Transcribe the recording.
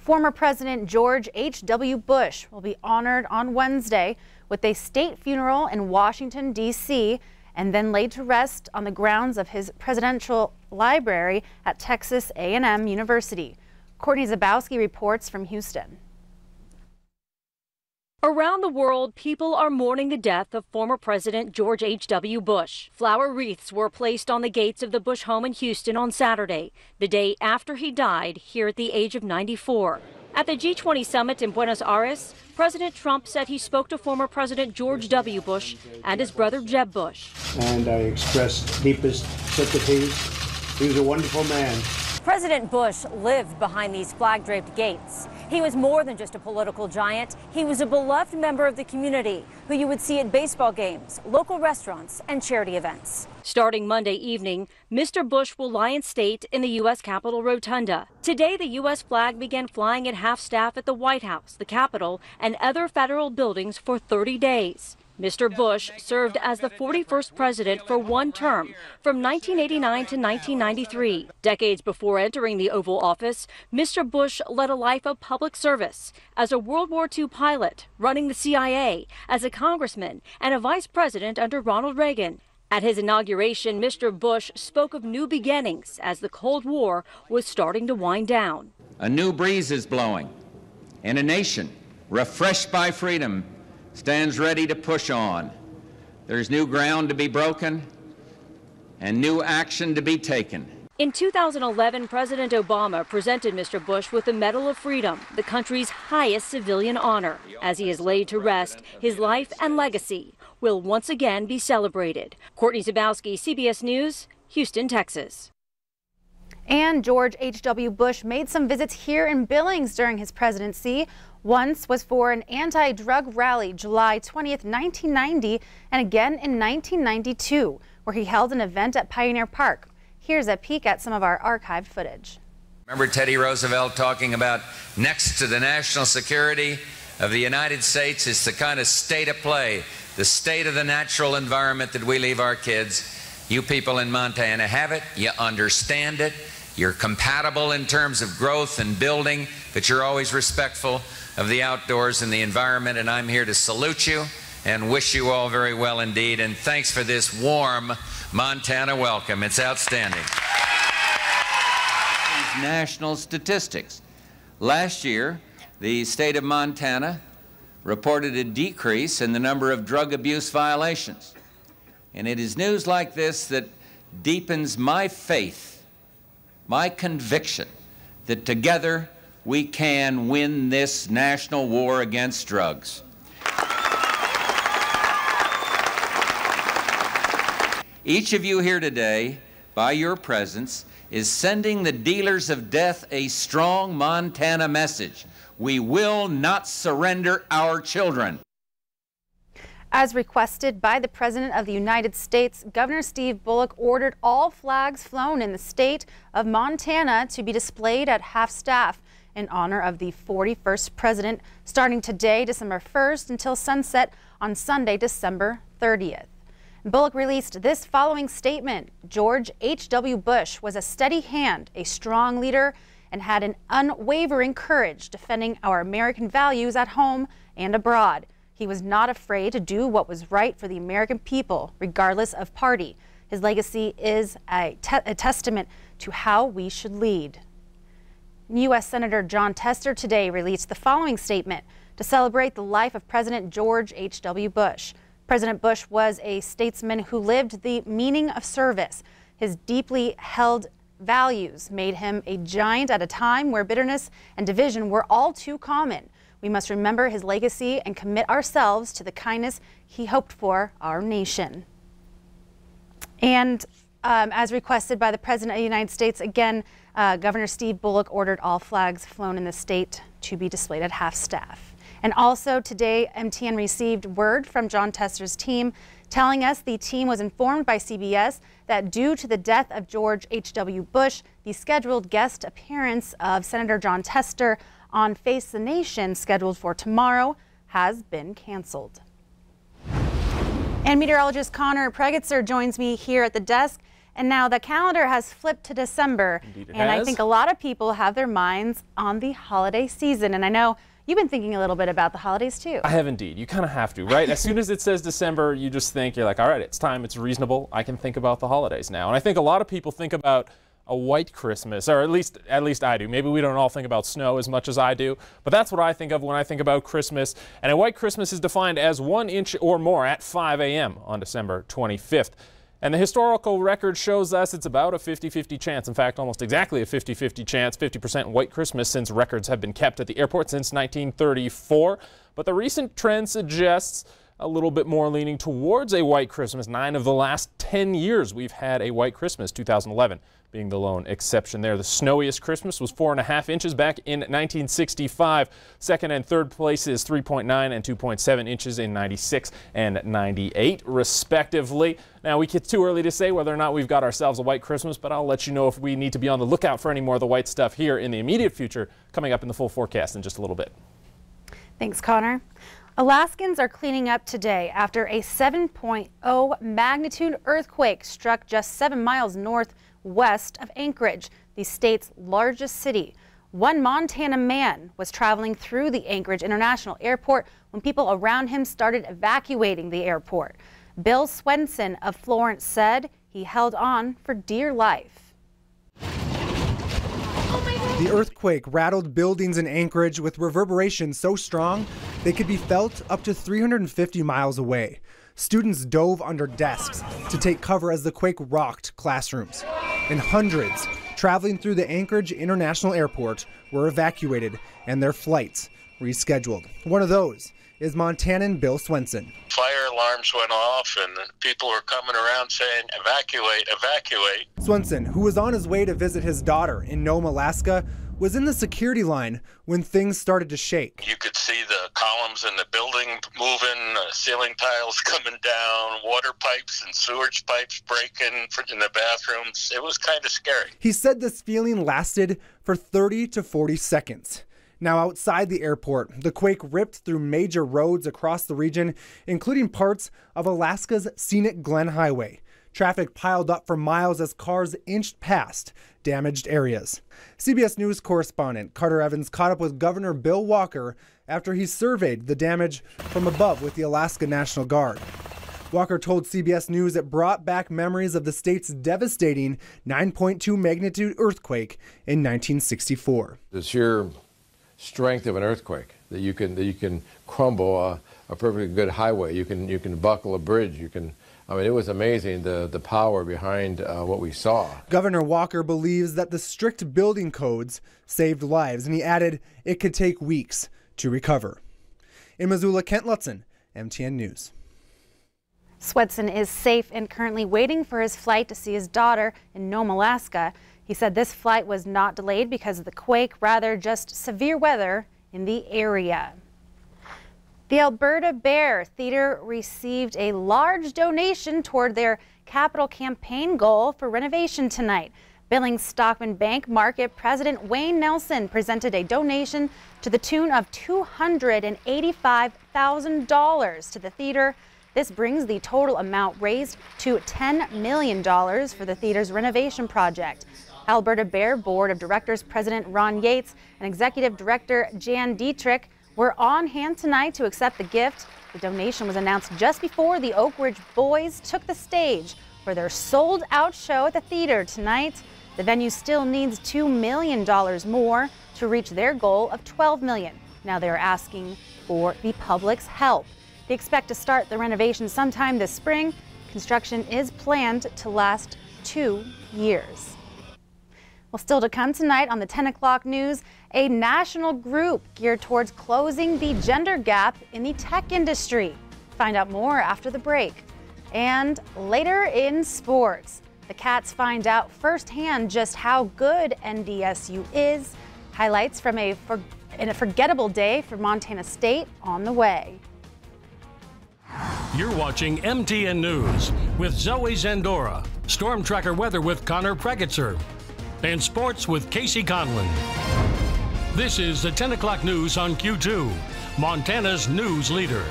Former President George H.W. Bush will be honored on Wednesday with a state funeral in Washington, D.C., and then laid to rest on the grounds of his presidential library at Texas A&M University. Courtney Zabowski reports from Houston. Around the world, people are mourning the death of former President George H.W. Bush. Flower wreaths were placed on the gates of the Bush home in Houston on Saturday, the day after he died here at the age of 94. At the G20 summit in Buenos Aires, President Trump said he spoke to former President George W. Bush and his brother Jeb Bush. And I expressed deepest sympathies. He was a wonderful man. President Bush lived behind these flag-draped gates. He was more than just a political giant. He was a beloved member of the community who you would see at baseball games, local restaurants, and charity events. Starting Monday evening, Mr. Bush will lie in state in the U.S. Capitol Rotunda. Today, the U.S. flag began flying at half-staff at the White House, the Capitol, and other federal buildings for 30 days. Mr. Bush served as the 41st president for one term, from 1989 to 1993. Decades before entering the Oval Office, Mr. Bush led a life of public service as a World War II pilot, running the CIA, as a congressman, and a vice president under Ronald Reagan. At his inauguration, Mr. Bush spoke of new beginnings as the Cold War was starting to wind down. A new breeze is blowing, and a nation refreshed by freedom stands ready to push on. There's new ground to be broken and new action to be taken. In 2011, President Obama presented Mr. Bush with the Medal of Freedom, the country's highest civilian honor. As he is laid to rest, his life and legacy will once again be celebrated. Courtney Zabowski, CBS News, Houston, Texas. And George H.W. Bush made some visits here in Billings during his presidency. Once was for an anti-drug rally July 20th, 1990, and again in 1992, where he held an event at Pioneer Park. Here's a peek at some of our archived footage. Remember Teddy Roosevelt talking about next to the national security of the United States is the kind of state of play, the state of the natural environment that we leave our kids. You people in Montana have it, you understand it, you're compatible in terms of growth and building, but you're always respectful of the outdoors and the environment, and I'm here to salute you and wish you all very well indeed, and thanks for this warm Montana welcome. It's outstanding. National statistics. Last year, the state of Montana reported a decrease in the number of drug abuse violations. And it is news like this that deepens my faith, my conviction, that together we can win this national war against drugs. Each of you here today, by your presence, is sending the dealers of death a strong Montana message. We will not surrender our children. As requested by the President of the United States, Governor Steve Bullock ordered all flags flown in the state of Montana to be displayed at half-staff in honor of the 41st president, starting today, December 1st, until sunset on Sunday, December 30th. Bullock released this following statement. George H.W. Bush was a steady hand, a strong leader, and had an unwavering courage defending our American values at home and abroad. He was not afraid to do what was right for the American people, regardless of party. His legacy is a testament to how we should lead. U.S. Senator Jon Tester today released the following statement to celebrate the life of President George H.W. Bush. President Bush was a statesman who lived the meaning of service. His deeply held values made him a giant at a time where bitterness and division were all too common. We must remember his legacy and commit ourselves to the kindness he hoped for our nation. And as requested by the President of the United States, again, Governor Steve Bullock ordered all flags flown in the state to be displayed at half-staff. And also today, MTN received word from Jon Tester's team telling us the team was informed by CBS that due to the death of George H.W. Bush, the scheduled guest appearance of Senator Jon Tester on Face the Nation, scheduled for tomorrow, has been canceled. And meteorologist Connor Pregitzer joins me here at the desk. And now the calendar has flipped to December. Indeed it and has. I think a lot of people have their minds on the holiday season. And I know you've been thinking a little bit about the holidays too. I have indeed. You kind of have to, right? As soon as it says December, you just think, you're like, all right, it's time, it's reasonable. I can think about the holidays now. And I think a lot of people think about a white Christmas, or at least I do. Maybe we don't all think about snow as much as I do, but that's what I think of when I think about Christmas. And a white Christmas is defined as 1 inch or more at 5 a.m. on December 25th. And the historical record shows us it's about a 50-50 chance. In fact, almost exactly a 50-50 chance, 50% white Christmas, since records have been kept at the airport since 1934. But the recent trend suggests a little bit more leaning towards a white Christmas. 9 of the last 10 years we've had a white Christmas, 2011 being the lone exception there. The snowiest Christmas was 4.5 inches back in 1965. Second and third places 3.9 and 2.7 inches in 96 and 98 respectively. Now, it's too early to say whether or not we've got ourselves a white Christmas, but I'll let you know if we need to be on the lookout for any more of the white stuff here in the immediate future, coming up in the full forecast in just a little bit. Thanks, Connor. Alaskans are cleaning up today after a 7.0 magnitude earthquake struck just 7 miles northwest of Anchorage, the state's largest city. One Montana man was traveling through the Anchorage International Airport when people around him started evacuating the airport. Bill Swenson of Florence said he held on for dear life. The earthquake rattled buildings in Anchorage with reverberation so strong they could be felt up to 350 miles away. Students dove under desks to take cover as the quake rocked classrooms. And hundreds traveling through the Anchorage International Airport were evacuated and their flights rescheduled. One of those is Montanan Bill Swenson. Fire alarms went off and people were coming around saying, evacuate, evacuate. Swenson, who was on his way to visit his daughter in Nome, Alaska, was in the security line when things started to shake. You could see the columns in the building moving, ceiling tiles coming down, water pipes and sewage pipes breaking in the bathrooms. It was kind of scary. He said this feeling lasted for 30 to 40 seconds. Now, outside the airport, the quake ripped through major roads across the region, including parts of Alaska's scenic Glen Highway. Traffic piled up for miles as cars inched past damaged areas. CBS News correspondent Carter Evans caught up with Governor Bill Walker after he surveyed the damage from above with the Alaska National Guard. Walker told CBS News it brought back memories of the state's devastating 9.2 magnitude earthquake in 1964. The sheer strength of an earthquake, that you can crumble a perfectly good highway, you can buckle a bridge, I mean, it was amazing, the power behind what we saw. Governor Walker believes that the strict building codes saved lives, and he added it could take weeks to recover. In Missoula, Kent Lutzen, MTN News. Swenson is safe and currently waiting for his flight to see his daughter in Nome, Alaska. He said this flight was not delayed because of the quake, rather just severe weather in the area. The Alberta Bear Theatre received a large donation toward their capital campaign goal for renovation tonight. Billings Stockman Bank Market President Wayne Nelson presented a donation to the tune of $285,000 to the theater. This brings the total amount raised to $10 million for the theater's renovation project. Alberta Bear Board of Directors President Ron Yates and Executive Director Jan Dietrich were on hand tonight to accept the gift. The donation was announced just before the Oak Ridge Boys took the stage for their sold-out show at the theater tonight. The venue still needs $2 million more to reach their goal of $12 million. Now they're asking for the public's help. They expect to start the renovation sometime this spring. Construction is planned to last 2 years. Well, still to come tonight on the 10 o'clock news, a national group geared towards closing the gender gap in the tech industry. Find out more after the break. And later in sports, the Cats find out firsthand just how good NDSU is. Highlights from a forgettable day for Montana State on the way. You're watching MTN News with Zoe Zandora, Storm Tracker Weather with Connor Pregetzer, and Sports with Casey Conlon. This is the 10 o'clock news on Q2, Montana's news leader.